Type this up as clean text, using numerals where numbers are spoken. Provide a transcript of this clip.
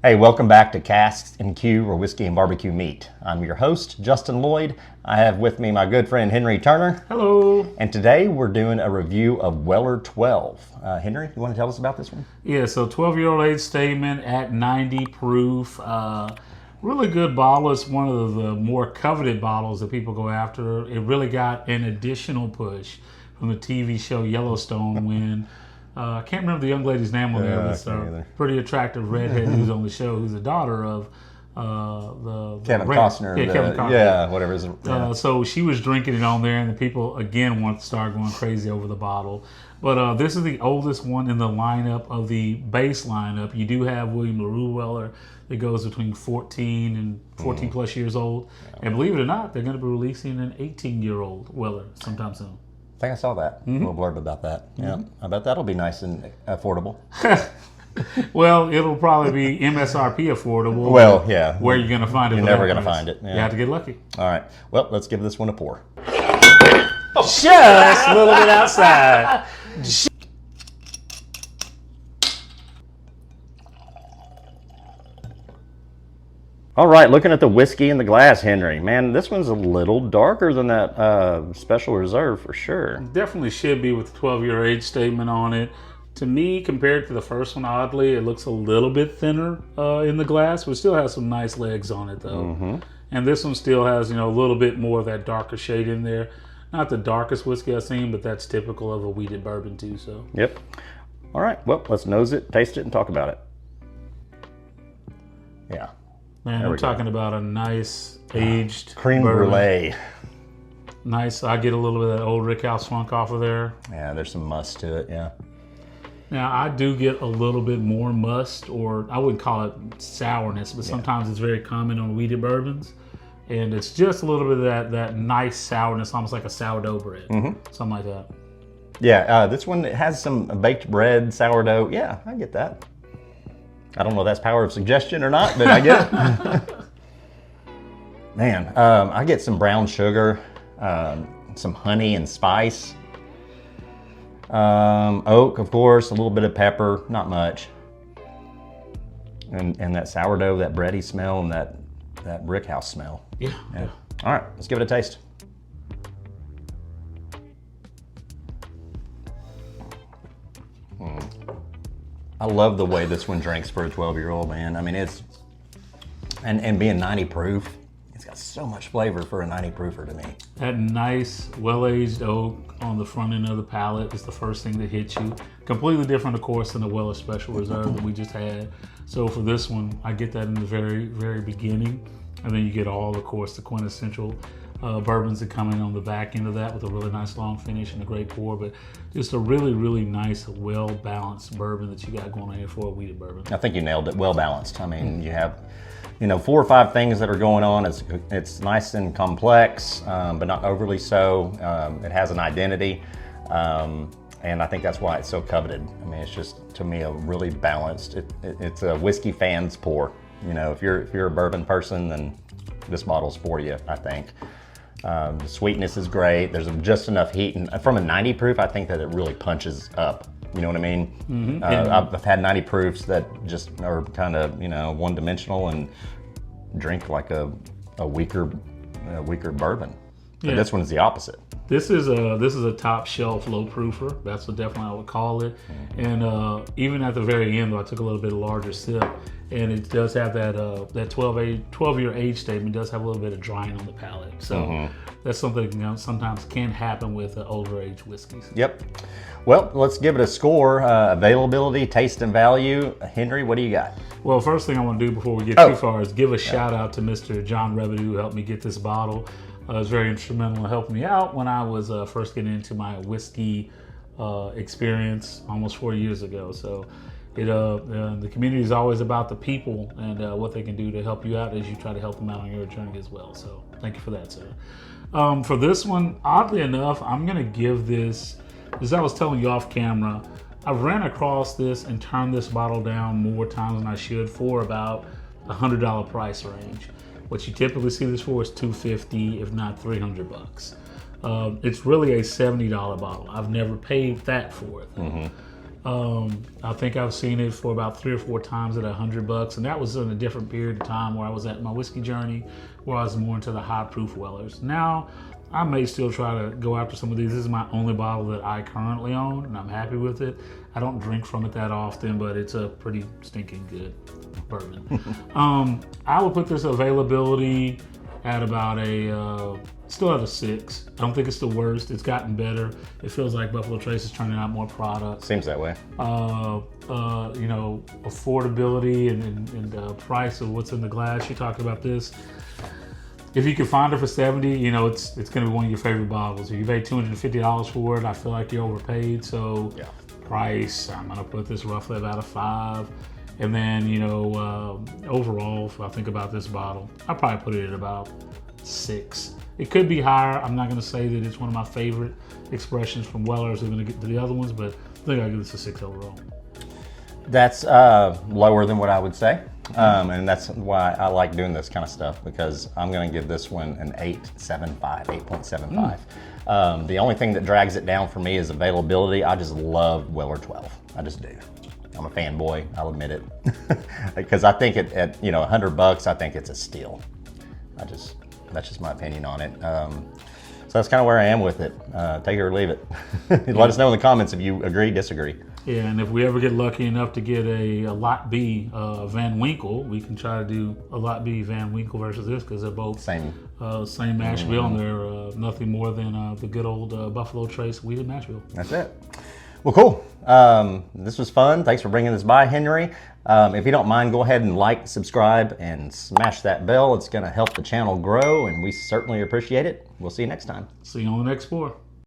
Hey, welcome back to Casks-n-Que, where whiskey and barbecue meet. I'm your host, Justin Lloyd. I have with me my good friend Henry Turner. Hello. And today we're doing a review of Weller 12. Henry, you want to tell us about this one? Yeah, so 12-year-old age statement at 90 proof. Really good bottle. It's one of the more coveted bottles that people go after. It really got an additional push from the TV show Yellowstone when I can't remember the young lady's name on there. It's a pretty attractive redhead who's on the show, who's the daughter of Kevin Costner. Kevin Costner. Yeah, whatever it is. So she was drinking it on there, and the people again want to start going crazy over the bottle. But this is the oldest one in the lineup of the base lineup. You do have William LaRue Weller that goes between 14 and 14 plus years old, and believe it or not, they're going to be releasing an 18-year-old Weller sometime soon. I think I saw that. A little blurb about that. Yeah, I bet that'll be nice and affordable. Well, it'll probably be MSRP affordable. Well, yeah. Where are you going to find it? You're never going to find it. Yeah. You have to get lucky. All right. Well, let's give this one a pour. Just a little bit outside. All right, looking at the whiskey in the glass, Henry. Man, this one's a little darker than that Special Reserve for sure. Definitely should be with the 12-year age statement on it. To me, compared to the first one, oddly, it looks a little bit thinner in the glass, but still has some nice legs on it, though. And this one still has, a little bit more of that darker shade in there. Not the darkest whiskey I've seen, but that's typical of a wheated bourbon, too. So. Yep. All right, well, let's nose it, taste it, and talk about it. Yeah. Man, we're talking about a nice aged creme bourbon. brulee. Nice. I get a little bit of that old rickhouse funk off of there. Yeah, there's some must to it, yeah. Now, I do get a little bit more must, or I wouldn't call it sourness, but sometimes it's very common on wheated bourbons. And it's just a little bit of that nice sourness, almost like a sourdough bread. Something like that. Yeah, this one has some baked bread, sourdough. Yeah, I get that. I don't know if that's power of suggestion or not, but I get it. Man, I get some brown sugar, some honey and spice. Oak, of course, a little bit of pepper, not much. And that sourdough, that bready smell, and that brick house smell. Yeah. All right, let's give it a taste. I love the way this one drinks for a 12-year-old, man. I mean, it's, and being 90 proof, it's got so much flavor for a 90 proofer to me. That nice, well-aged oak on the front end of the palate is the first thing that hits you. Completely different, of course, than the Weller Special Reserve that we just had. So for this one, I get that in the very, very beginning. And then you get all, of course, the quintessential bourbons that come in on the back end of that with a really nice long finish and a great pour, but just a really, really nice, well-balanced bourbon that you got going on here for a wheated bourbon. I think you nailed it, well-balanced. I mean, you have, 4 or 5 things that are going on. It's nice and complex, but not overly so. It has an identity, and I think that's why it's so coveted. I mean, it's just, to me, a really balanced, it's a whiskey fan's pour. If you're a bourbon person, then this bottle's for you, I think. The sweetness is great. There's just enough heat, and from a 90 proof, I think that it really punches up. You know what I mean? I've had 90 proofs that just are kind of one-dimensional and drink like a weaker bourbon. But this one is the opposite. This is a top shelf low proofer. That's what definitely I would call it. And even at the very end, though, I took a little bit of larger sip, and it does have that 12-year age statement. Does have a little bit of drying on the palate. So that's something that sometimes can happen with older age whiskeys. Yep. Well, let's give it a score. Availability, taste, and value. Henry, what do you got? Well, first thing I want to do before we get too far is give a shout out to Mr. John Rebedu, who helped me get this bottle. It was very instrumental in helping me out when I was first getting into my whiskey experience almost 4 years ago. So the community is always about the people and what they can do to help you out as you try to help them out on your journey as well. So thank you for that, sir. For this one, oddly enough, I'm going to give this, as I was telling you off camera, I ran across this and turned this bottle down more times than I should for about $100 price range. What you typically see this for is $250, if not $300. It's really a $70 bottle. I've never paid that for it. I think I've seen it for about 3 or 4 times at $100, and that was in a different period of time where I was at my whiskey journey, where I was more into the high proof Wellers. Now, I may still try to go after some of these. This is my only bottle that I currently own, and I'm happy with it. I don't drink from it that often, but it's a pretty stinking good bourbon. I would put this availability at about still at a 6. I don't think it's the worst. It's gotten better. It feels like Buffalo Trace is turning out more products. Seems that way. You know, affordability and price of what's in the glass. You talked about this. If you can find it for $70, you know, it's going to be one of your favorite bottles. If you pay $250 for it, I feel like you're overpaid. So yeah. Price, I'm going to put this roughly about a 5. And then, you know, overall, if I think about this bottle, I'll probably put it at about 6. It could be higher. I'm not going to say that it's one of my favorite expressions from Wellers. I'm going to get to the other ones, but I think I'll give this a 6 overall. That's lower than what I would say. And that's why I like doing this kind of stuff, because I'm going to give this one an 8.75. The only thing that drags it down for me is availability. I just love Weller 12. I just do. I'm a fanboy, I'll admit it. Because I think at you know $100, I think it's a steal. That's just my opinion on it. So that's kind of where I am with it. Take it or leave it. Let us know in the comments if you agree, disagree. Yeah, and if we ever get lucky enough to get a Lot B Van Winkle, we can try to do a Lot B Van Winkle versus this, because they're both same mash bill, and they're nothing more than the good old Buffalo Trace wheated mash bill. That's it. Well, cool. This was fun. Thanks for bringing this by, Henry. If you don't mind, go ahead and like, subscribe, and smash that bell. It's going to help the channel grow, and we certainly appreciate it. We'll see you next time. See you on the next pour.